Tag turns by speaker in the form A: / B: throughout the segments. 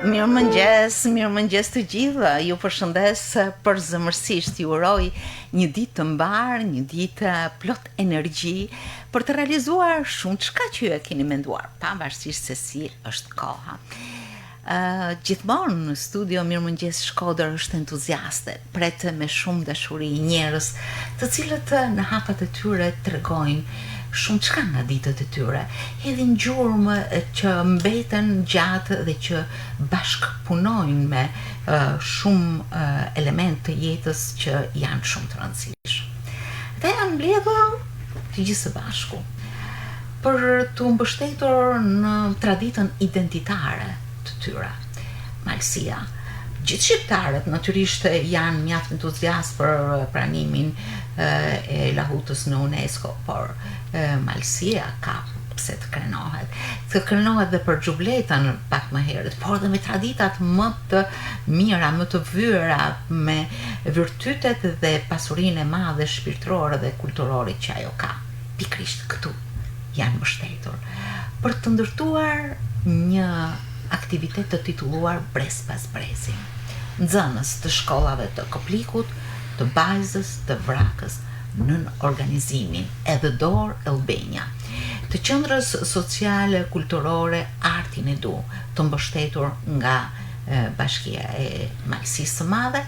A: Mirëmëngjes të gjitha. Ju përshëndes përzemërsisht. Ju uroj një ditë të mbar, një ditë plot energji për të realizuar shumë çka që ju e keni menduar, pavarësisht se si është koha. Gjithmonë në studio Mirëmëngjes Shkodër është entuziaste, pret me shumë dashuri njerëz, të cilët në hapat e tyre tregojnë shumë çka nga ditët e tyre, hedhin gjurmë që mbeten gjatë dhe që bashkëpunojnë me shumë element të jetës që janë shumë të rëndësishëm. Ata janë mbledhur të gjithë së bashku për të mbështetur në traditën identitare të tyre. Malësia. Gjithë shqiptarët natyrisht janë mjaft entuziast për pranimin e lahutës në UNESCO, por Malësia ka pse të krenohet. Të krenohet dhe për xhubletën pak më herët, por dhe me traditat më të mira, më të vyera, me virtytet dhe pasurinë e madhe shpirtërore dhe kulturore që ajo ka. Pikrisht këtu janë mbështetur për të ndërtuar një aktivitet të titulluar Brez pas brezi. Nxënës të shkollave të Koplikut, të Bajzës, të Vrakës, nën organizimin edhe Dor Elbenja, të qendrës sociale, kulturore Artin e Du, të mbështetur nga Bashkia e Malësisë së Madhe,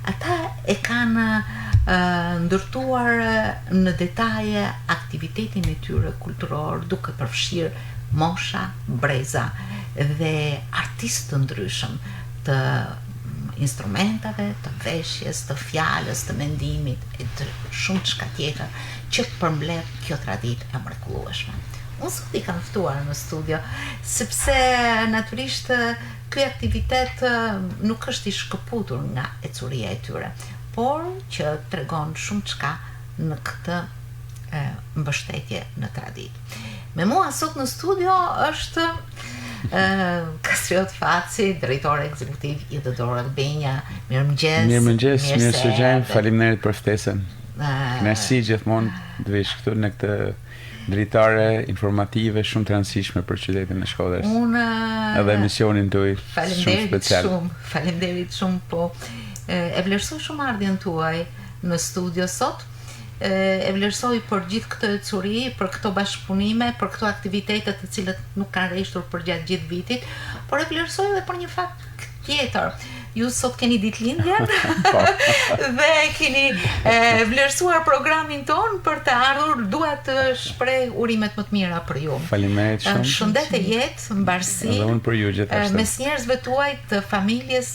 A: ata e kanë ndërtuar në detaje aktivitetin e tyre kulturor, duke përfshirë mosha, breza dhe artistë të ndryshëm të instrumentave, të veshjes, të fjalës, të mendimit e të shumë çka tjetër që përmbledh kjo traditë e mrekullueshme. Unë sot i kam ftuar në studio sepse natyrisht ky aktivitet nuk është i shkëputur nga ecuria e tyre, por që tregon shumë çka në këtë mbështetje në traditë. Me mua sot në studio është Kastriot Faci, drejtori ekzekutiv i Dor Elbenja. Mirëmëngjes.
B: Mirëmëngjes, mirë se gjejmë. Faleminderit për ftesën. Kënaqësi gjithmonë të vish këtu në këtë dritare informative shumë të rëndësishme për qytetin e Shkodrës. Edhe emisionin tuaj shumë special.
A: Faleminderit shumë, po e vlerësoj shumë ardhjen tuaj në studio sot. E vlerësoj për gjithë këtë ecuri, për këto bashkëpunime, për këto aktivitetet të cilët nuk kanë rreshtur për gjatë gjithë vitit, por e vlerësoj edhe për një fakt tjetër. Ju sot keni ditëlindjen dhe keni vlerësuar programin ton për të ardhur. Dua të shpreh urimet më të mira për ju.
B: Faleminderit shumë.
A: Shëndet e jetë, mbarësi.
B: Edhe unë për ju gjithashtu.
A: Mes njerëzve tuaj, të familjes,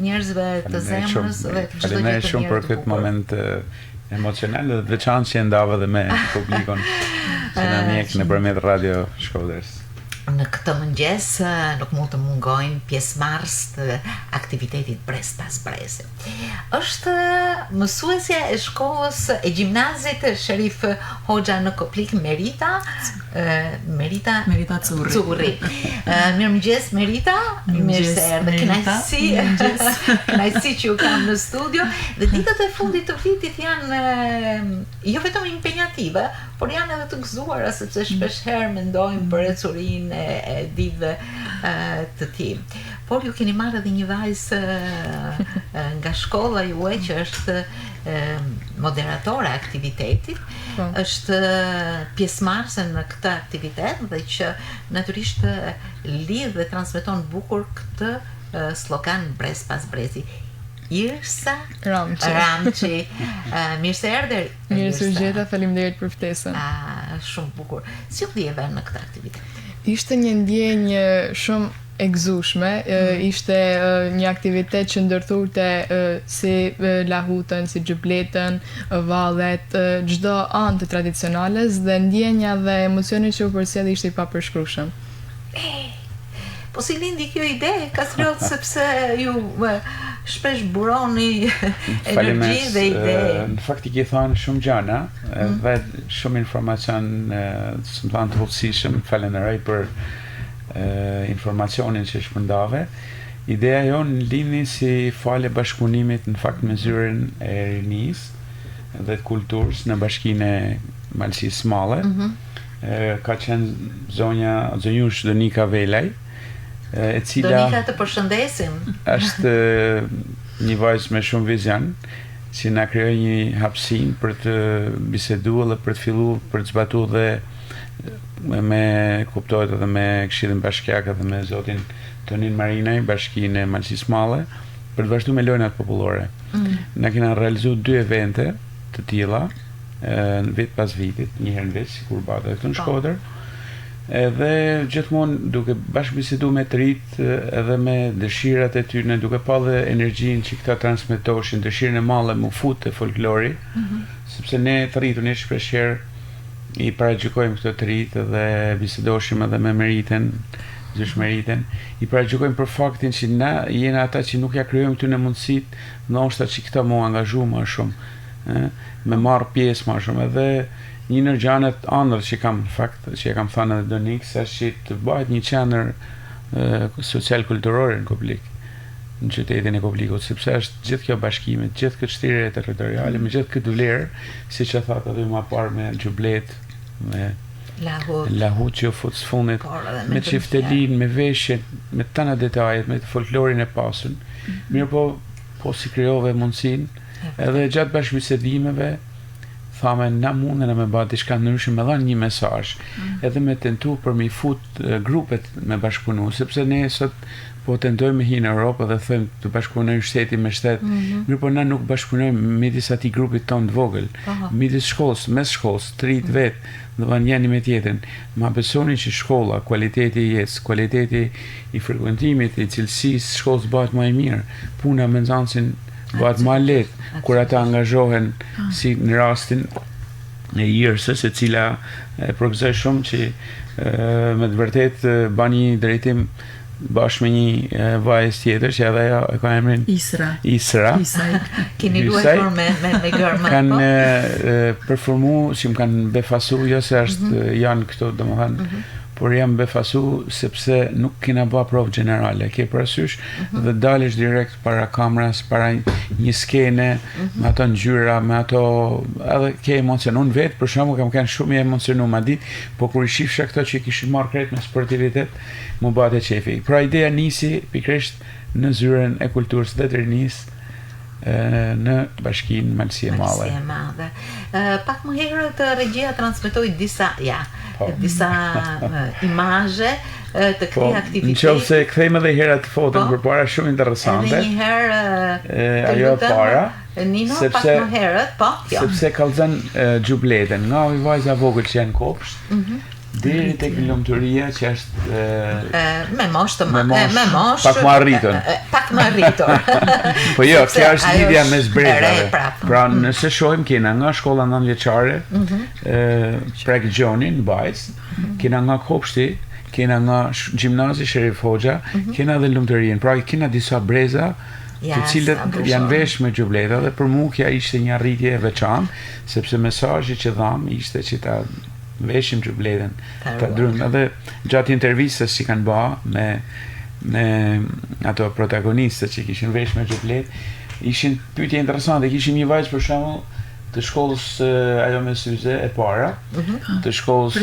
A: njerëzve të zemrës dhe çdo gjë të mirë.
B: Faleminderit shumë për këtë moment emocional dhe veçantë që ndava dhe me publikun që na njeh nëpërmjet Radio Shkodrës.
A: Në këtë mëngjes nuk mund të mungojnë pjesëmarrës të aktivitetit Brez pas brezi. Është mësuesja e shkollës e gjimnazit Sherif Hoxha në Koplik, Merita Curri. Mirëmëngjes Merita, mirë se erdhe. Kënaqësi që ju kam në studio. Dhe ditët e fundit të vitit janë jo vetëm impenjative, por janë edhe të gëzuara sepse shpesh herë mendojmë për ecurinë e ditëve të tij. Por ju keni marrë edhe një vajzë nga shkolla juaj që është moderatore e aktivitetit, është pjesëmarrëse në këtë aktivitet dhe që natyrisht lidh dhe transmeton bukur këtë slogan Brez pas brezi. Irsa Ramçi. Mirë se erdhe.
C: Mirë se u gjeta, faleminderit për ftesën.
A: Shumë bukur. Si u ndjeve në këtë aktivitet?
C: Ishte një ndjenjë shumë e gëzueshme, ishte një aktivitet që ndërthurte si lahutën, si xhubletën, vallet, çdo anë të tradicionales dhe ndjenja dhe emocioni që u përsjellë ishte i papërshkrueshëm.
A: Po si lindi kjo ide, Kastriot, sepse ju shpesh buroni energji dhe ide.
B: Në fakt i ke thënë shumë gjëra, dhe shumë informacion të më të hollësishëm. Falenderoj për informacionin që shpërndave. Ideja jonë lindi si fale bashkëpunimit në fakt me zyrën e rinisë dhe të kulturës në bashkinë e Malësisë Madhe. Ka qenë zonjush Donika Velaj, e cila
A: Donika, të përshëndesim.
B: Është një vajzë me shumë vizion, që na krijoi një hapësinë për të biseduar dhe për të filluar për të zbatuar dhe me kuptohet edhe me Këshillin Bashkiak dhe me zotin Tonin Marinaj, Bashkinë e Malësisë Madhe, për të vazhduar me lojnat popullore. Na kena realizuar 2 evente të tilla në vit pas vitit, një herë në vit, si kur bata këtu në Shkodër, edhe gjithmonë duke bashkëbiseduar me të rinjt edhe me dëshirat e tyre, duke pa dhe energjinë që këta transmetoshin, dëshirën e madhe me u fut te folklori, sepse ne të rinjt ne shpeshherë i paragjykojmë këto të rinjt dhe bisedoshim edhe me meritën, zyrshmëritën, i paragjykojmë për faktin që na jena ata që nuk ja krijojmë këtyre mundësitë, ndoshta që këta mu angazhu më shumë, me marr pjesë më shumë, edhe një ndër gjanet ëndër që kam fakt që e kam thënë edhe Donik, është që të bëhet një qendër social kulturore në Koplik, në qytetin e Koplikut, sepse është gjithë kjo bashkime, gjithë këtë shtrirje territoriale, me gjithë këtë vlerë, siç e thatë edhe më parë me Xhublet, me Lahut që u fut së fundit, me çiftelin, me veshjen, me tana detajet, me folklorin e pasur. Mirë po si krijove mundësinë, edhe gjatë bashkëbisedimeve thamë na mundena me bërë diçka ndryshe, me dhanë një mesazh, edhe me tentu për me i fut grupet me bashkëpunu, sepse ne sot po tentojmë me hi në Europë dhe thëmë të bashkëpunojmë shteti me shtet, mirë po na nuk bashkëpunojmë midis atij grupit ton të vogël, midis shkollës, mes shkollës, të rinjt vetë, dhe vanë njëri me tjetrin. Ma besoni që shkolla, kualiteti i jetës, kualiteti i frekuentimit, i cilësisë shkollës bëhet më e mirë, puna me nxënësin bëhet më lehtë kur ata angazhohen, si në rastin e Irsës, e cila e përgëzoj shumë që me të vërtet bën një drejtim bashkë me një vajzë tjetër që edhe ajo e ka emrin Isra.
A: Keni luajtur me gërma.
B: Kanë performuar, që më kanë befasu, jo se është janë këto domethënë, por jam befasu sepse nuk kena bërë provë generale, ke parasysh dhe dalesh direkt para kameras, para një skene, me ato ngjyra, me ato edhe ke emocion. Unë vetë për shembull kam qenë shumë i emocionuar ma ditë, po kur i shifsha këto që kishin marrë krejt me sportivitet, më bate qefi. Pra ideja nisi pikërisht në zyrën e kulturës dhe të rinisë në bashkinë Malësie Madhe.
A: Pak më herët regjia transmetoi disa imazhe të këtij aktiviteti.
B: Nëse kthejmë edhe herët foton përpara, shumë interesante.
A: Edhe një herë
B: ajo e para,
A: Nino, pak më herët, po, kjo.
B: Sepse kallëzon Xhubletën, nga vajza vogël që janë kopsht, deri tek lumturia që është
A: me moshë
B: pak më arritur.
A: Pak më arritur.
B: Po jo, kjo është lidhja mes brezave. Pra nëse shohim kena nga shkolla 9-vjeçare, Prek Gjoni në Bajs, kena nga kopshti, kena nga gjimnazi Sherif Hoxha, kena dhe lumturinë. Pra kena disa breza të cilët janë vesh me Xhubleta, dhe për mua kjo ishte një arritje e veçantë, sepse mesazhi që dham ishte që ta veshim Xhubletën, ta drejmë. Edhe gjatë intervistës që kanë bërë me ato protagonistët që kishin vesh me Xhublet, ishin pyetje interesante. Kishim një vajzë për shembull të shkollës ajo me syze e para, të shkollës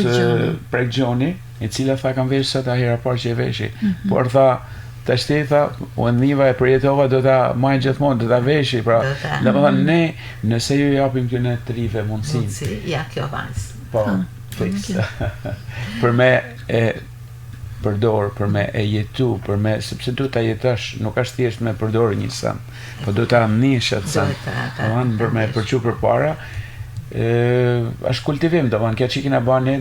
B: Prek Gjoni, e cila tha kam vesh sa ta hera parë që e veshi, por tha tash tha, o niva e përjetova do ta maj gjithmonë, do ta veshi, pra domethënë ne nëse ju japim këtyre të rive mundësinë.
A: Ja kjo vajzë.
B: Po, fix. Për me e përdor, për me e jetu, për me, sepse du ta jetosh, nuk është thjesht me përdor një sën, po du ta amnish atë sën, për me përqu për para, është kultivim, kjo që kina ba ne,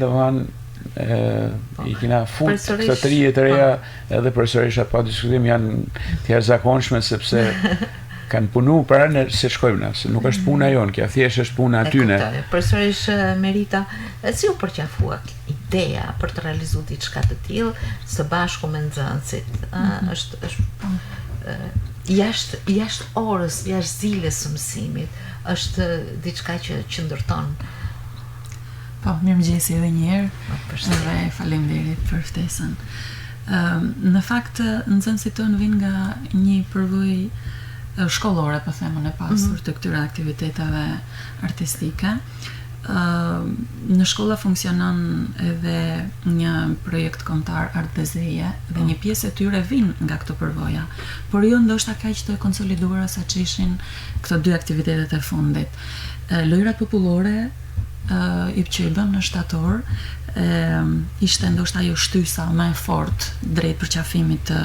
B: i kina fut këto të rije të reja, edhe përsërisht pa diskutim janë të jashtëzakonshme, sepse kanë punu para se shkojmë na, nuk është puna jonë, kjo thjesht është puna atyne.
A: Përsërisht Merita, si u përqafua ideja për të realizuar diçka të tillë së bashku me nxënësit? Është jashtë orës, jashtë zilës së mësimit, është diçka që qëndërton.
D: Po, mirëmëngjesi edhe një herë, dhe faleminderit për ftesën. Në fakt, nxënësit tonë vinë nga një përvojë shkollore, po themën e pasur të këtyre aktiviteteve artistike. Në shkolla funksionon edhe një projekt kombëtar Art dhe Zeje dhe një pjesë e tyre vin nga këto përvoja, por jo ndoshta kaq të konsoliduara sa që ishin këto dy aktivitetet e fundit. Lojrat popullore që i bëm në shtator ishte ndoshta ajo shtysa më e fortë drejt përqafimit të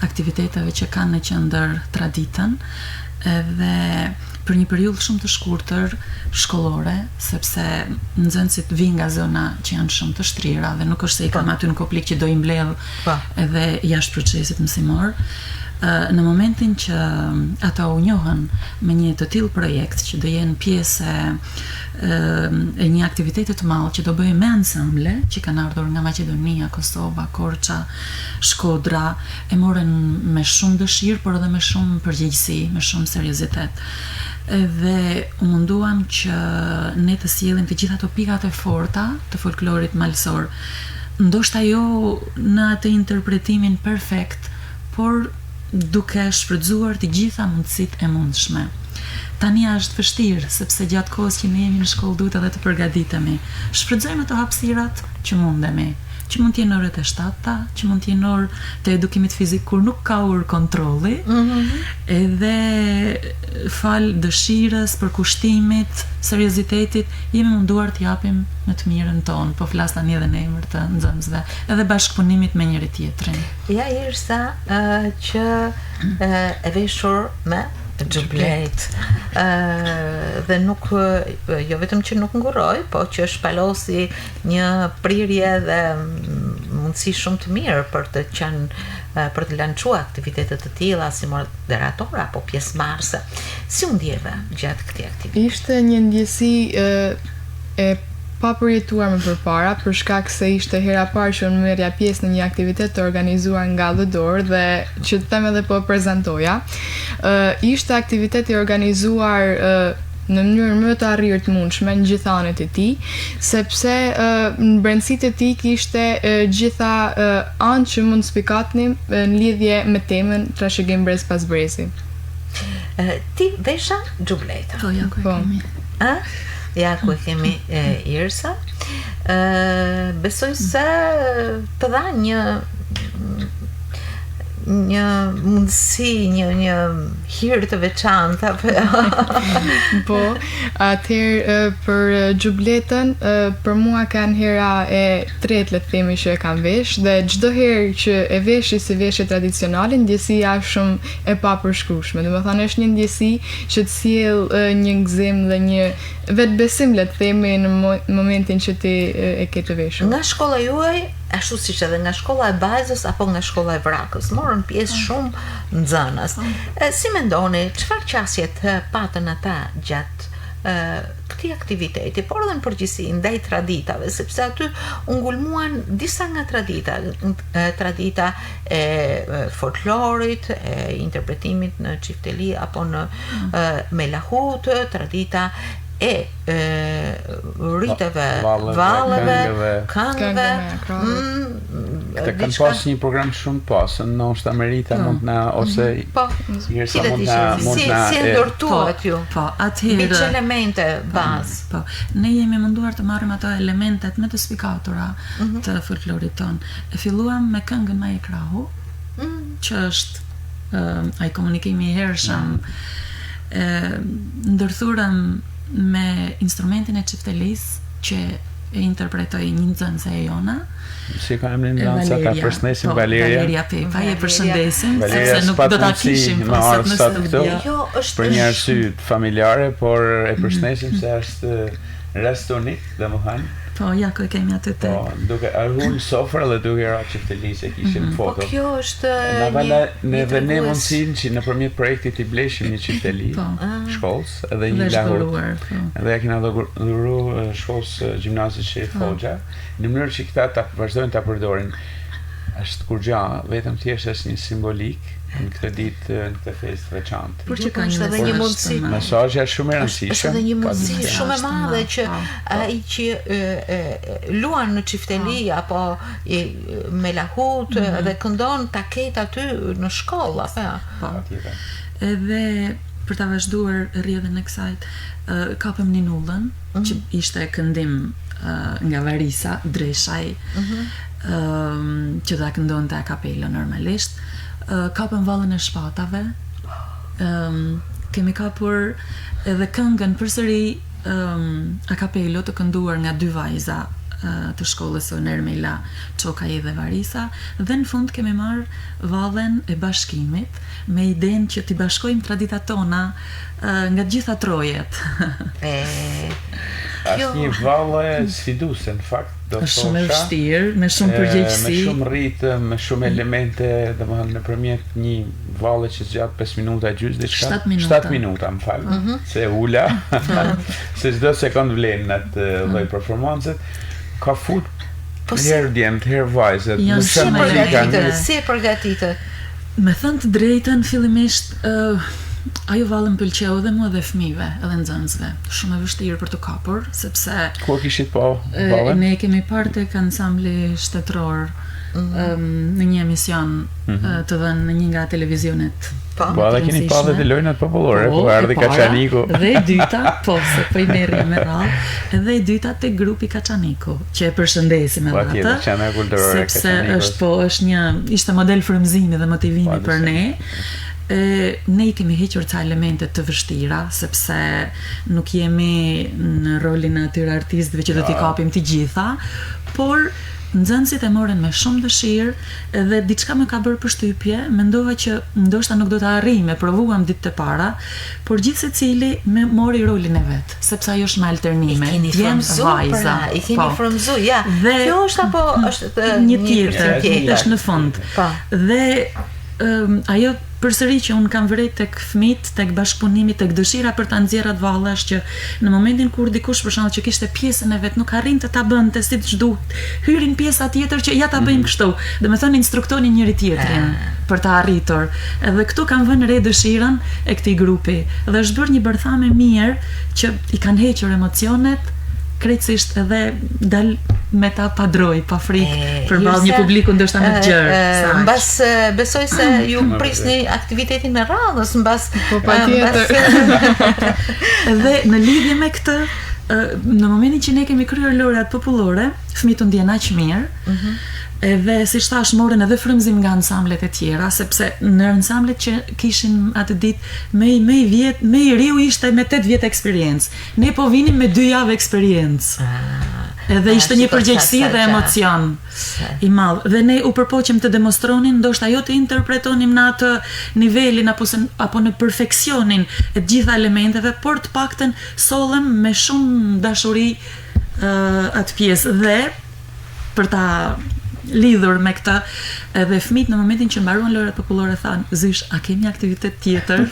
D: aktiviteteve që kanë në qendër traditën, edhe për një periudhë shumë të shkurtër shkollore, sepse nxënësit vinë nga zona që janë shumë të shtrira dhe nuk është se i kam aty në Koplik që do i mbledh edhe jashtë procesit mësimor. Në momentin që ata u njohën me një të tillë projekt që do jenë pjesë e një aktiviteti të madh që do bëjmë me ansamble që kanë ardhur nga Maqedonia, Kosova, Korça, Shkodra, e morën me shumë dëshirë, por edhe me shumë përgjegjësi, me shumë seriozitet. Dhe u munduam që ne të sjellim të gjitha ato pikat e forta të folklorit malsor. Ndoshta jo në atë interpretimin perfekt, por duke shfrytzuar të gjitha mundësitë e mundshme. Tani është vështirë, sepse gjatë kohës që ne jemi në shkollë duhet edhe të përgatitemi. Shfrytëzojmë ato hapësirat që mundemi, që mund të jenë orët e 7-ta, që mund të jenë orë të edukimit fizik kur nuk ka orë kontrolli, edhe fal dëshirës, përkushtimit, seriozitetit, jemi munduar të japim në të mirën tonë, po flas tani edhe në emër të nxënësve, edhe bashkëpunimit me njëri tjetrin.
A: Ja Irsa që e veshur me xhublet dhe nuk jo vetëm që nuk nguroj, po që shpalosi një prirje dhe mundësi shumë të mirë për të lançuar aktivitete të tilla si moderator apo pjesëmarrëse. Si u ndjeve gjatë këtij aktiviteti?
C: Ishte një ndjesi e pa përjetuar më përpara, për shkak se ishte hera parë që unë merrja pjesë në një aktivitet të organizuar nga LDOR dhe që të them edhe po prezantoja. Ishte aktiviteti organizuar në mënyrë më të arrirë të mundshme në gjitha anët e tij, sepse në brendësitë e tij kishte gjitha anë që mund spikatnim në lidhje me temën trashëgim brez pas brezi.
A: Ti vesha xhubleta?
D: Po, ja ku e kemi.
A: Ja ku e kemi Irsa. Besoj se të dha një mundësi, një hirë të veçantë.
C: Po, atëherë për xhubletën, për mua kanë hera e tretë le të themi që e kam vesh, dhe çdo herë që e veshi si veshje tradicionale, ndjesia është shumë e papërshkrueshme. Domethënë është një ndjesi që të sjell një gëzim dhe një vetbesim le të themi në momentin që ti e ke të veshur.
A: Nga shkolla juaj, ashtu siç edhe nga shkolla e Bajzës apo nga shkolla e Vrakës, morën pjesë shumë nxënës. Si mendoni, çfarë qasje të patën ata gjatë këtij aktiviteti, por edhe në përgjithësi ndaj traditave, sepse aty u ngulmuan disa nga tradita e folklorit, e interpretimit në çifteli apo në melahut, tradita e rriteve, valleve, këngëve.
B: Të kanë pas një program shumë pas, ndoshta Merita mund na ose Irsa mund na
A: si ndërtuat ju?
D: Po, atëherë
A: mbi elemente bazë.
D: Po, ne jemi munduar të marrim ato elementet më të spikatura të folklorit ton. E filluam me këngën Maje Krahu, që është ai komunikimi i hershëm, ndërthurëm me instrumentin e çiftelisë që e interpretoi një nxënëse e jona.
B: Si ka emrin danca, ta përshëndesim
D: Valeria Pepa, e përshëndesim, sepse nuk do ta kishim
B: sot në studio. Për një arsye familjare, por e përshëndesim se është rast unik, domethënë.
D: Po, ja ku e kemi aty te.
B: Po, duke arhull sofra dhe duke ra çiftelisë kishin foto.
A: Po kjo është
B: ne mundësin që nëpërmjet projektit i bleshim një çifteli shkollës edhe një lahur. Edhe ja kena dhuruar shkollës gjimnazit Shef Hoxha, në mënyrë që këta ta vazhdojnë ta përdorin. Është kur gjë, vetëm thjesht është një simbolik në këtë ditë, në këtë festë veçantë.
A: Por që kanë edhe një mundësi.
B: Mesazhi është shumë i rëndësishëm.
A: Është edhe një mundësi shumë e madhe që ai që luan në çifteli apo me lahut dhe këndon ta ketë aty në shkollë, apo.
D: Edhe për ta vazhduar rrjedhën e kësaj, kapëm Ninullën, që ishte këndim nga Varisa, Dreshaj, që ta këndonte a kapelo normalisht. Kapëm Vallën e Shpatave, kemi kapur edhe këngën përsëri a kapelo të kënduar nga 2 vajza të shkollës së Nermela Çokaj dhe Varisa, dhe në fund kemi marrë vallën e bashkimit me idenë që t'i bashkojmë traditat tona nga gjitha trojet.
B: Asnjë vallë sfiduese në fakt, do të
D: është shumë e vështirë, me shumë përgjegjësi,
B: me shumë ritëm, me shumë elemente, domethënë nëpërmjet një valle që zgjat 5 minuta gjys diçka. 7 minuta, më fal. Se ula, se çdo sekond vlen atë lloj performance. Ka fut herë djemt, herë vajzët.
A: Si përgatitë?
D: Me thënë të drejtën, fillimisht ajo vallë më pëlqeu dhe mua dhe fëmijëve, edhe nxënësve. Shumë e vështirë për të kapur, sepse
B: ku kishit pa vallën?
D: Ne kemi parë tek ansambli shtetëror në një emision të dhënë në një nga televizionet.
B: Po, edhe keni pa dhe lojnat popullore, ku ardhi Kaçaniku.
D: Dhe e dyta, po, se po i merrim me radhë, edhe e dyta tek grupi Kaçaniku, që e përshëndesim edhe atë, sepse ishte model frymëzimi dhe motivimi për ne. Ne i kemi hequr ca elemente të vështira, sepse nuk jemi në rolin e atyre artistëve që do t'i kapim të gjitha, por nxënësit e morën me shumë dëshirë dhe diçka më ka bërë përshtypje. Mendova që ndoshta nuk do ta arrij, me provuam ditët e para, por gjithë secili mori rolin e vet, sepse ajo është me alternime.
A: Djem vajza. I keni frymzuar, ja. Kjo është apo është
D: një tjetër, është në fund. Dhe ajo përsëri që unë kam vërejt tek fëmijët, tek bashkëpunimi, tek dëshira për ta nxjerrë atë vallë, është që në momentin kur dikush për shembull që kishte pjesën e vet nuk arrinte ta bënte siç duhet, hyrin pjesa tjetër që ja ta bëjmë kështu. Domethënë instruktonin njëri tjetrin për ta arritur. Edhe këtu kanë vënë re dëshirën e këtij grupi dhe është bërë një bërthame mirë që i kanë hequr emocionet, krejtësisht edhe dal me ta pa droj, pa frikë përballë një publiku ndoshta më të gjerë.
A: Mbas besoj se ju prisni aktivitetin me radhës, mbas
D: Dhe në lidhje me këtë, në momentin që ne kemi kryer laureat popullore, fëmijët u ndjen aq mirë. Edhe siç thash, morën edhe frymëzim nga ansamblet e tjera, sepse në ansamblet që kishin atë ditë më i riu ishte me 8 vjet eksperiencë. Ne po vinim me 2 javë eksperiencë. Edhe ishte një përgjegjësi dhe emocion i madh. Dhe ne u përpoqëm të demonstronin, ndoshta jo të interpretonim në atë nivelin apo në perfeksionin e të gjitha elementeve, por të paktën sollëm me shumë dashuri atë pjesë. Dhe për ta lidhur me këtë, edhe fëmijët në momentin që mbaruan laureat popullore thanë, "Zysh, a kemi aktivitet tjetër?"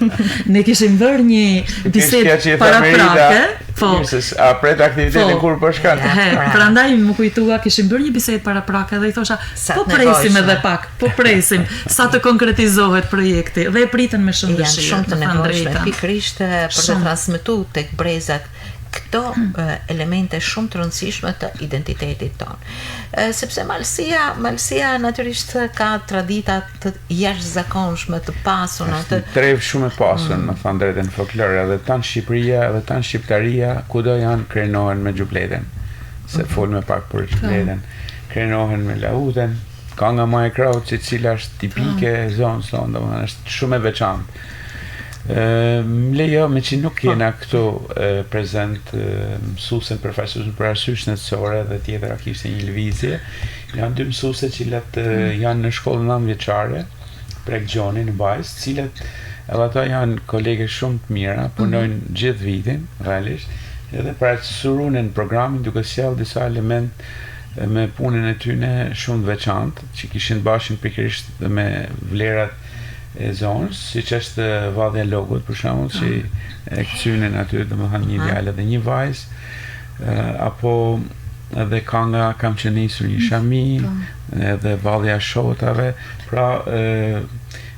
D: Ne kishim bërë një bisedë paraprake.
B: Po. A pret aktivitetin kur po shkon?
D: Prandaj më kujtua, kishim bërë një bisedë paraprake dhe i thosha, "Po presim edhe pak, po presim sa të konkretizohet projekti." Dhe e pritën me shumë dëshirë.
A: Janë shumë të nevojshme pikërisht për të transmetuar tek brezat këto elemente shumë të rëndësishme të identitetit ton. Sepse malësia natyrisht ka tradita të jashtëzakonshme, të pasuna, të
B: trev shumë e pasur, më thënë drejtën, folklore, edhe tanë Shqipëria, edhe tanë Shqiptaria, kudo janë krenohen me xhubleten. Se fol me pak për xhubleten. Krenohen me lauten, ka nga ma e kraut që cila është tipike e zonës tonë, domethënë është shumë e veçantë. Lejo, me që nuk jena këtu prezent mësuesen përfaqësuesen për arsye shëndetësore dhe tjetëra kishte një lëvizje, janë 2 mësuese cilat janë në shkollën 9-vjeçare prek Gjoni në Bajs, cilat edhe ata janë kolege shumë të mira, punojnë gjithë vitin realisht, edhe përsurunin programin duke sjellë disa element me punën e tyre shumë të veçantë, që kishin bashkën pikërisht me vlerat e zonës, siç është Valli i Logut për shembull, që e kthyen aty domethënë një djalë dhe një vajzë, apo edhe Kanga kam që nisur një shami, edhe Valli i Shotave, pra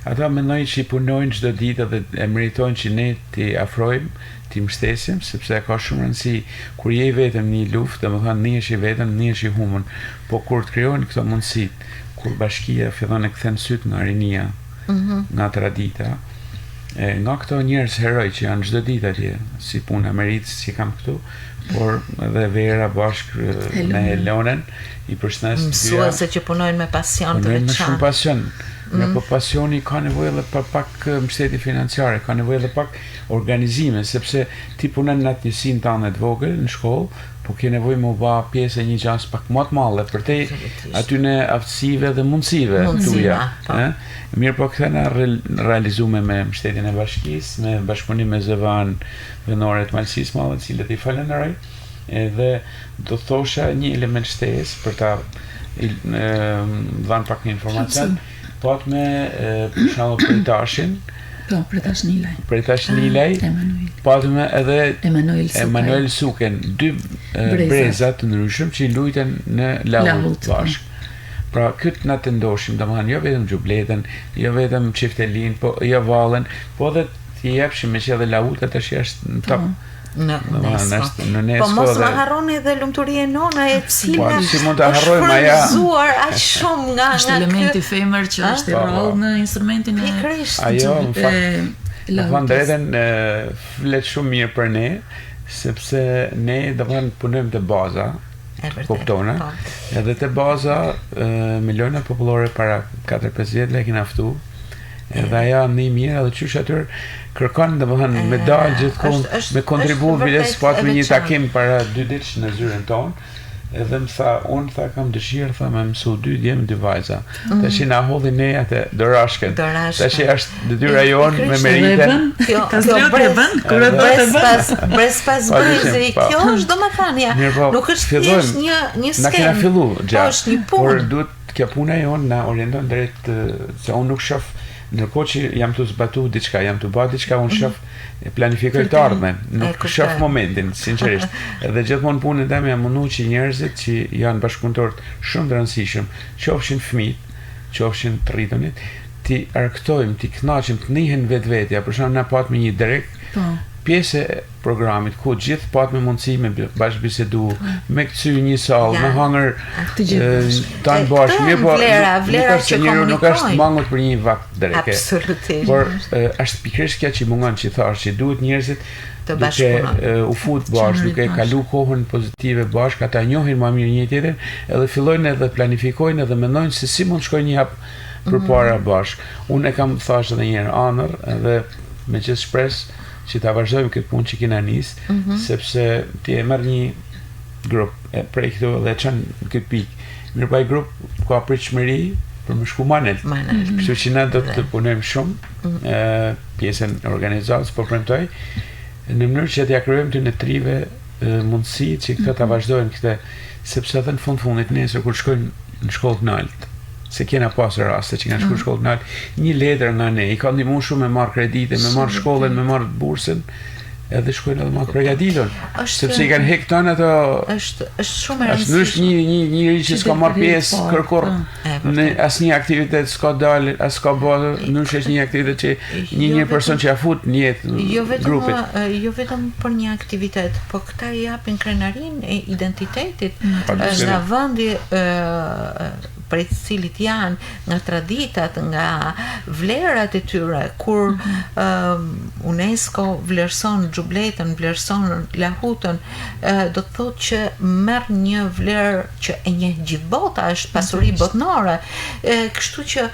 B: ata mendojnë që i punojnë çdo ditë dhe e meritojnë që ne t'i afrojmë, t'i mbështesim, sepse ka shumë rëndësi kur je vetëm në një luftë, domethënë nihesh i vetëm, nihesh i humbur, po kur të krijohen këto mundësitë, kur bashkia fillon të kthen syt nga rinia, nga tradita, Nga këto njerëz heroj që janë çdo ditë atje, si puna meritës që kam këtu, por edhe Vera bashkë me Elonën, I përshëndes
A: mësuese që punojnë me pasion të
B: veçantë. Me shumë pasion. Po pasioni ka nevojë edhe për pak mbështetje financiare, ka nevojë edhe pak organizime, sepse ti punon në atë njësinë tënde të vogël në shkollë, po ke nevojë më bë pjesë një gjës pak më të madhe për te aty në aftësive dhe mundësive tuaja. Mirë, po këtë na realizuar me mbështetjen e bashkisë, me bashkëpunim me zëvan vendore të Malësisë Madhe, të cilët I falenderoj, edhe do thosha një element shtesë për ta dhënë pak informacion. Po atë me për shembull për tashin.
D: Po, për tash Nilaj.
B: Po atë me edhe Emanuel Suken, dy breza të ndryshëm që luajten në Lahut bashkë. Pra këtë na tendoshim, domethënë jo vetëm Xhubletën, jo vetëm Çiftelin, po jo Vallën, po edhe t'i jepshim me që edhe Lahuta tash është në top.
A: Në UNESCO. Po mos më harroni edhe lumturie nona e cila
B: si mund ta harrojmë aja
A: aq shumë nga
D: elementi femër që është I rrallë në instrumentin e
B: ajo drejtën flet shumë mirë për ne, sepse ne domethënë punojmë te baza kuptona, edhe te baza miliona popullore para 4-5 vjetëve kemi aftu. Edhe aja më mirë edhe qysh aty kërkon domethënë medalë gjithkohë me kontribut biles po atë një takim para 2 ditësh në zyrën tonë. Edhe më tha, unë tha kam dëshirë, tha me mësu 2 djemë 2 vajza. Tash na hodhi ne atë dorashkën. Tash është detyra jonë me meritën.
D: Ka zdrot e bën, kur e
A: bën pas brezi. Kjo është domethënia. Nuk është thjesht një skemë.
B: Na kena fillu gjatë.
A: Është një punë.
B: Por duhet kjo puna jonë na orienton drejt se unë nuk shoh ndërkohë që jam të zbatu diçka, jam të bërë diçka, unë shoh planifikoj të ardhmen, nuk shoh momentin, sinqerisht. Edhe gjithmonë punën time jam mundu që njerëzit që janë bashkëpunëtorë shumë të rëndësishëm, qofshin fëmijët, qofshin të rritunit, ti arktojmë, ti kënaqim, të njihen vetvetja, për shembull na pat me një direkt pjesë e programit ku gjithë pat me mundësi me bashkëbisedu, me këcy një sallë, me hangër tanë bashkë, mirë po
A: vlera që komunikojnë.
B: Nuk është mangut për një vakt dreke.
A: Absolutisht.
B: Por është pikërisht kjo që mungon që thash, që duhet njerëzit
A: të bashkëpunojnë.
B: U fut bashkë, duke kalu kohën pozitive bashkë, ata njohin më mirë një tjetrin, edhe fillojnë edhe planifikojnë edhe mendojnë se si mund shkojnë një hap përpara bashkë. Unë e kam thash edhe një herë anër, edhe me gjithë shpresë që ta vazhdojmë këtë punë që kena nisë, sepse ti e merr një grup e prej këtu dhe çon këtë pikë. Mirë pa i grup ka pritshmëri për më shku manet. Kështu që na do të punojmë shumë pjesën e organizatës, po premtoj në mënyrë që t'ia krijojmë ty në trive mundësi që këto ta vazhdojnë këtë, sepse edhe në fundit nesër kur shkojnë në shkollë të lartë, se kena pasur raste që kanë shkuar shkollë të lartë, një letër nga ne, I ka ndihmuar shumë me marr kredite, me marr shkollën, me marr bursën, edhe shkojnë edhe marr përgatitën, sepse I kanë hek tonë ato.
A: Është shumë e rëndësishme.
B: Është njëri që s'ka marr pjesë kërkor në asnjë aktivitet, s'ka dalë, as s'ka bërë, nuk është një aktivitet që një person që ia fut në jetë grupit.
A: Jo vetëm për një aktivitet, po këta I japin krenarinë e identitetit. Është vendi për të cilit janë nga traditat, nga vlerat e tyre, kur UNESCO vlerëson Xhubletën, vlerëson Lahutën, do të thotë që merr një vlerë që e njeh gjithë bota, është pasuri botnore, kështu që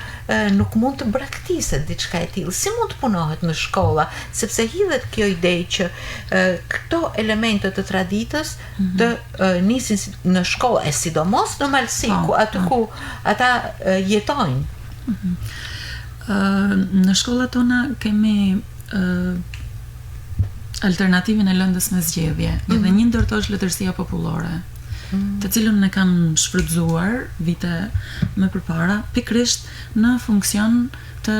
A: nuk mund të braktiset diçka e tillë. Si mund të punohet në shkolla, sepse hidhet kjo ide që këto elemente të traditës të nisin në shkollë, e sidomos në Malësi, aty ku ata jetojnë.
D: Në shkollat tona kemi alternativën e lëndës me zgjedhje, dhe një ndërto është letërsia popullore, të cilën ne kam shfrytzuar vite më përpara, pikërisht në funksion të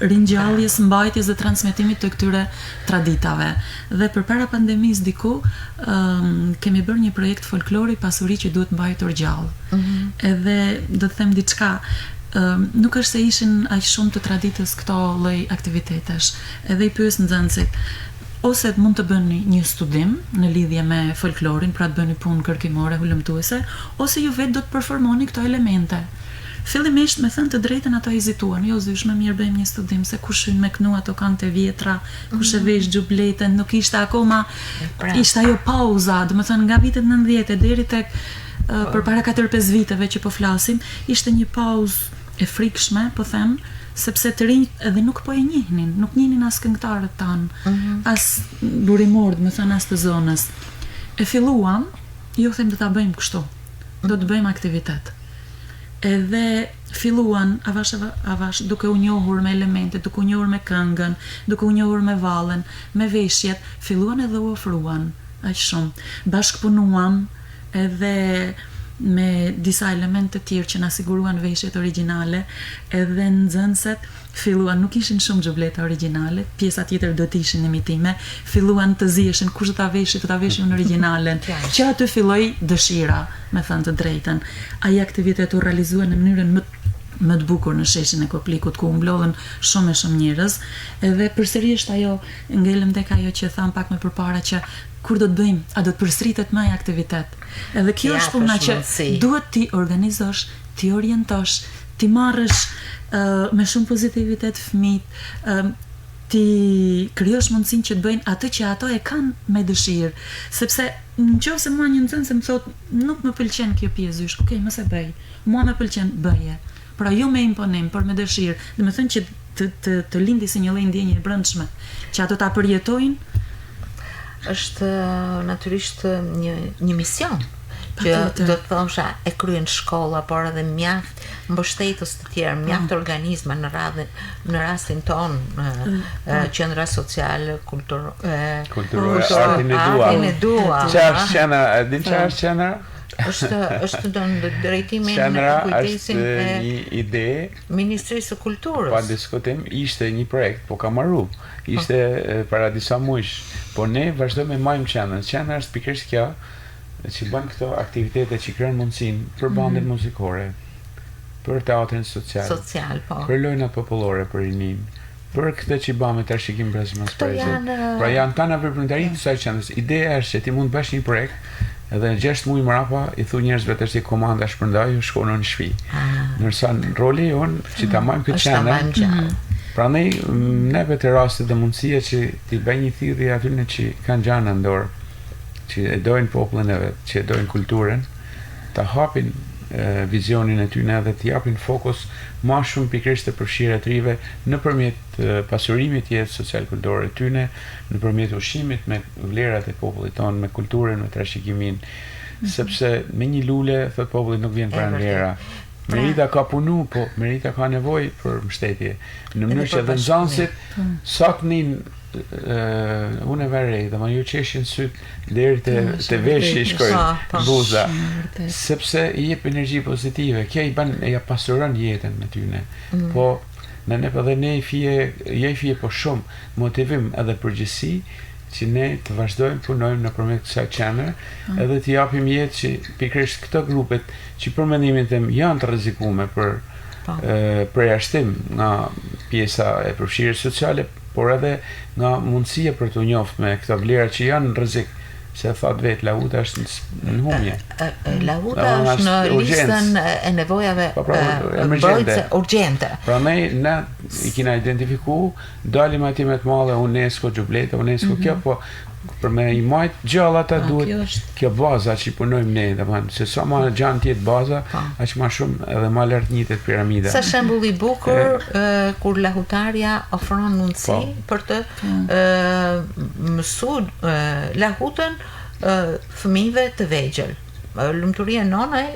D: ringjalljes, mbajtjes dhe transmetimit të këtyre traditave. Dhe përpara pandemisë diku kemi bërë një projekt folklori pasuri që duhet mbajtur gjallë. Edhe do të them diçka, nuk është se ishin aq shumë të traditës këto lloj aktivitetesh. Edhe I pyes nxënësit, ose mund të bëni një studim në lidhje me folklorin, pra të bëni punë kërkimore, hulumtuese, ose ju vetë do të performoni këto elemente. Fillimisht me thënë të drejtën ato hezituan, jo zysh më mirë bëjmë një studim se kush hyn me kënu ato këngët e vjetra, kush e vesh xhubletën, nuk ishte akoma, ishte ajo pauza, do të thënë nga vitet 90 deri tek përpara 4-5 viteve që po flasim, ishte një pauzë e frikshme, po them, sepse të rinjt edhe nuk po e njihnin, nuk njihnin as këngëtarët tanë, as burimord, më thënë as të zonës. E filluam, ju them do ta bëjmë kështu, do të bëjmë aktivitet. Edhe filluan avash duke u njohur me elementet, duke u njohur me këngën, duke u njohur me vallën, me veshjet, filluan edhe u ofruan aq shumë. Bashkëpunuam edhe me disa elemente të tjerë që na siguruan veshjet origjinale, edhe nxënëset filluan, nuk ishin shumë xhubleta origjinale, pjesa tjetër do të ishin imitime, filluan të ziheshin kush do ta veshin origjinalen, që aty filloi dëshira, me thënë të drejtën. Ai aktivitet u realizua në mënyrën më të bukur në sheshin e Koplikut, ku u mblodhen shumë e shumë njerëz, edhe përsërisht ajo ngelëm tek ajo që tham pak më përpara që kur do të bëjmë, a do të përsëritet më ai aktivitet. Edhe kjo është puna që duhet ti organizosh, ti orientosh, ti marrësh me shumë pozitivitet fëmijët, ti krijosh mundësinë që të bëjnë atë që ato e kanë me dëshirë, sepse nëse mua një nxënës më thotë nuk më pëlqen kjo pjesë ysh, okay, mos e bëj. Mua më pëlqen, bëje. Pra jo me imponim, por me dëshirë. Do të thënë që të lindi si një lloj ndjenje e brendshme, që ato ta përjetojnë.
A: Është natyrisht një mision që do të thosha e kryen shkolla, por edhe mjaft mbështetës të tjerë, mjaft organizma në rastin ton, qendra sociale,
B: kulturore, artin e dua. Çfarë qendra, din çfarë qendra?
A: Është në drejtimin
B: e kujdesin e një ide
A: Ministrisë së Kulturës.
B: Pa diskutim, ishte një projekt, po ka marru. Ishte para disa muajsh, po ne vazhdojmë me majmë qendrën. Qendra është pikërisht kjo, që bën këto aktivitete që krijojnë mundësinë për bandin muzikore, për teatrin social, për lojnat popullore, për rinin, për këtë që bëmë të arshikim brezmës prezit. Pra janë tana veprimtaritë të kësaj qendrës. Ideja është që ti mund bësh një projekt, edhe 6 muaj mrapa i thu njerëzve të si komanda shpërndaj, ju shkonë në shtëpi. Nërsa roli jonë që ta majmë këtë qendër. Pra neve të rastet dhe mundësia që ti bëj një thirrje atyre që kanë gjana në dorë, që e dojnë popullin e vetë, që e dojnë kulturën, ta hapin vizionin e tyne dhe të japin fokus ma shumë pikërisht të përfshirë të rive nëpërmjet pasurimit jetës social-kulturore tyne, nëpërmjet ushqimit me vlerat e popullit tonë, me kulturën, me trashëgimin, sepse me një lule, thot popullit, nuk vjen para vlera. Merita ka punu, po Merita ka nevojë për mbështetje. Në mënyrë që dhe nxënësit saknin unë e varej, dhe ma ju qeshin sytë deri të veshi shkojnë buza, sepse i jep energji pozitive, kja i ban e ja pasuron jetën me tyne, po në ne për dhe ne i fije po shumë motivim edhe përgjësi që ne të vazhdojmë punojmë në përmet kësaj qendre, edhe të japim jetë që pikërisht këto grupet që për mendimin tim janë të rrezikume për përjashtim nga pjesa e përfshirjes sociale, por edhe nga mundësia për të njoft me këto vlera që janë në rrezik, se thot vetë Lahuta është në humje.
A: Lahuta është në listën e nevojave mbrojtëse urgjente.
B: Pra ne i kina identifiku, dalim ati me të madhe UNESCO, xhubleta, UNESCO kjo, po për me i majt gjallë ata duhet kjo baza që i punojmë ne, se sa ma gjanë tjetë baza, aq ma shumë edhe ma lartë njëtet piramida.
A: Sa shembull i bukur kur Lahutarja ofron mundësi për të mësuar Lahutën fëmijëve të vegjël. Lumturia nonaj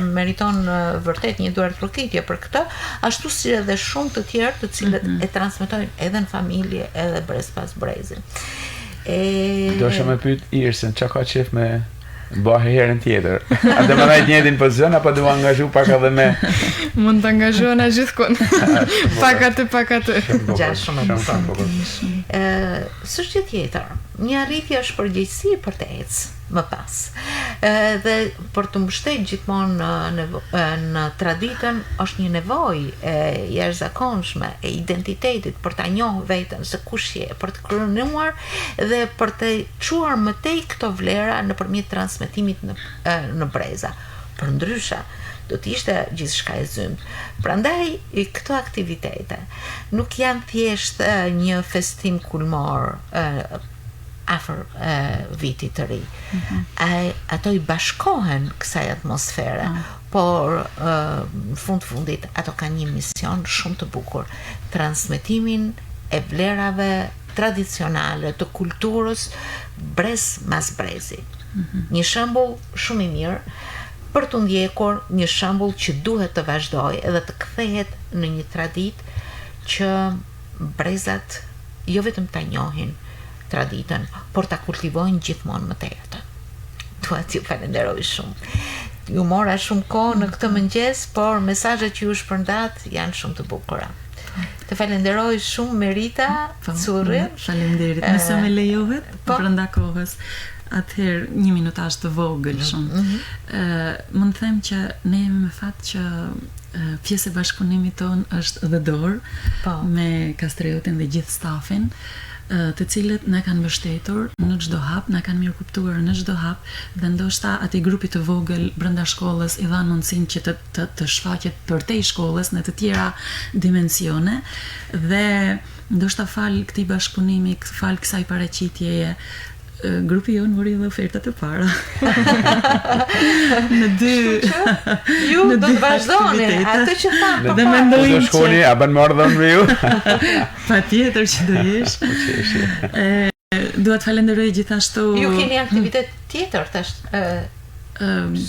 A: meriton vërtet një duartërkitje për këtë, ashtu si edhe shumë të tjerë të cilët e transmetojnë edhe në familje edhe brez pas brezi.
B: Do shë me pyet Irsën, që ka qef me bëhe herën tjetër? A dhe më najtë njëtin pozicion, apo dhe më angazhu pak edhe me...
C: Mund të angazhuan a gjithkun. Pak aty.
A: Gjash shumë e më së që tjetër, një arritje është përgjegjësi për të ecë më pas. Dhe për të mbështetur gjithmonë në traditën është një nevojë e jashtëzakonshme e identitetit për ta njohur veten se kush je, për të kryenuar dhe për të çuar më tej këto vlera nëpërmjet transmetimit në breza. Përndryshe, do të ishte gjithçka e zymt. Prandaj këto aktivitete nuk janë thjesht një festim kulmor afër vitit të ri. Ato i bashkohen kësaj atmosfere, por në fundit ato kanë një mision shumë të bukur, transmetimin e vlerave tradicionale të kulturës brez mas brezi. Një shembull shumë i mirë për të ndjekur, një shembull që duhet të vazhdojë edhe të kthehet në një traditë që brezat jo vetëm ta njohin traditën, por ta kultivojnë gjithmonë më tepër. Dua t'ju falenderoj shumë. Ju mora shumë kohë në këtë mëngjes, por mesazhet që ju shpërndat janë shumë të bukura. Të falenderoj shumë Merita Curri.
D: Faleminderit. Nëse më lejohet, brenda kohës. Atëherë një minutazh të vogël shumë. Mund të them që ne jemi me fat që pjesë e bashkëpunimit ton është The Door me Kastriotin dhe gjithë stafin, të cilët na kanë mbështetur në çdo hap, na kanë mirëkuptuar në çdo hap dhe ndoshta atij grupi të vogël brenda shkollës i dhanë mundësinë që të shfaqet përtej shkollës në të tjera dimensione dhe ndoshta fal këtij bashkëpunimi, fal kësaj paraqitjeje grupi jonë mori dhe ofertat e para. Në dy
A: ju do të vazhdoni atë që thamë.
B: Dhe mendoj që shkoni, a bën marrë me ju?
D: Patjetër që do jesh. Dua të falenderoj gjithashtu.
A: Ju keni aktivitet tjetër tash?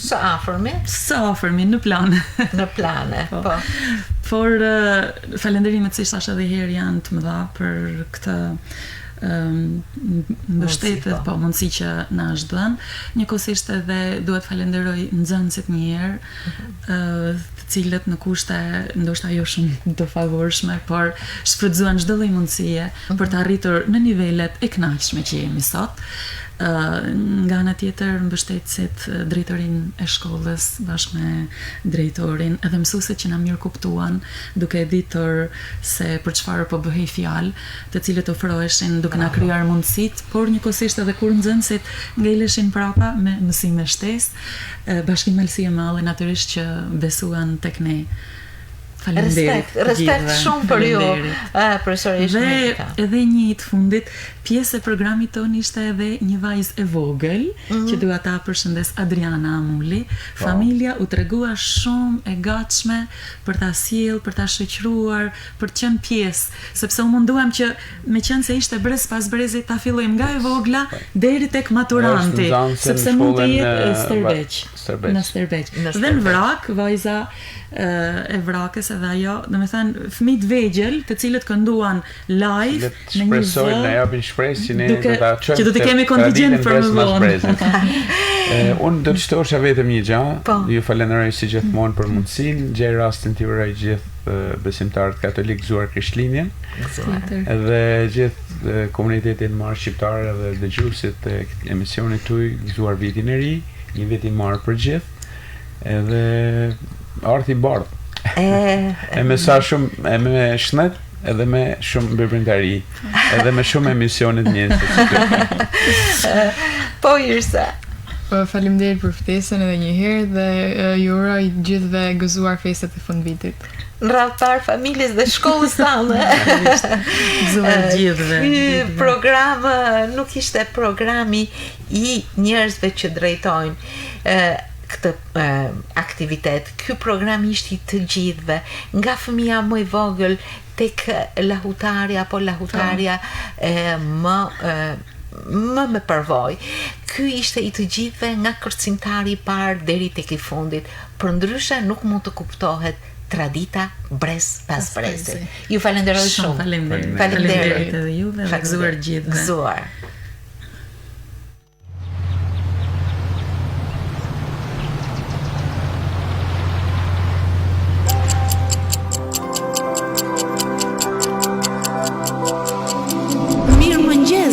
A: Së afërmi në plane. Në plane, po.
D: Por falenderimet si thash edhe herë janë të mëdha për këtë mbështetjet, po mundësi që na është dhënë. Njëkohësisht edhe duhet falenderoj nxënësit një herë, të cilët në kushte ndoshta jo shumë të favorshme, por shfrytzuan çdo lloj mundësie për të arritur në nivelet e kënaqshme që jemi sot. Nga ana tjetër mbështetësit, drejtorin e shkollës bashkë me drejtorin, edhe mësuesit që na mirëkuptuan duke ditur se për çfarë po bëhej fjalë, të cilët ofroheshin duke na krijuar mundësitë, por njëkohësisht edhe kur nxënësit ngeleshin prapa me mësime shtesë, bashkëmalësi e madhe natyrisht që besuan tek ne.
A: Respekt shumë për ju, profesoresh Merita.
D: Dhe edhe një të fundit, pjesë e programit ton ishte edhe një vajzë e vogël, që dua ta përshëndes, Adriana Amuli. Familja u tregua shumë e gatshme për ta sjell, për ta shoqëruar, për të qenë pjesë, sepse u munduam që meqense ishte brez pas brezi ta fillojmë nga e vogla deri tek maturanti, sepse mund të jetë në Stërbeq. Dhe në Vrak, vajza e Vrakës edhe ajo, domethënë fëmijë të vegjël, të cilët kënduan live në një
B: zë, na japin shpresë
D: që do të kemi kontingjent për më vonë.
B: Unë do të shtosha vetëm një gjë, ju falenderoj si gjithmonë për mundësinë, gjej rastin t'i uroj gjithë besimtarët katolik gëzuar Krishtlindjen, edhe gjithë komunitetin marrë shqiptar dhe dëgjuesit e emisionit tuaj gëzuar vitin e ri, një vit i marrë për gjithë, edhe arti bardh. E me sa shumë, e me shnet, edhe me shumë mbërbrindari, edhe me shumë emisionit njerëzit.
A: Po Irsa.
C: Faleminderit për ftesën edhe një herë dhe ju uroj gjithëve gëzuar festat e fundvitit.
A: Në radhë parë familjes dhe shkollës tonë.
D: Gëzuar gjithëve.
A: Ky program nuk ishte programi i njerëzve që drejtojnë këtë aktivitet. Ky program ishte i të gjithëve, nga fëmia më i vogël tek lahutarja apo lahutarja më me përvojë. Ky ishte i të gjithëve, nga kërcimtari i parë deri tek i fundit. Përndryshe nuk mund të kuptohet tradita brez pas brezi. Ju falenderoj shumë.
D: Faleminderit edhe juve, dhe gëzuar gjithëve.
A: Gëzuar.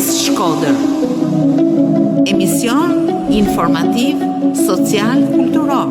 A: Shkodër. Emision informativ, social, kulturor.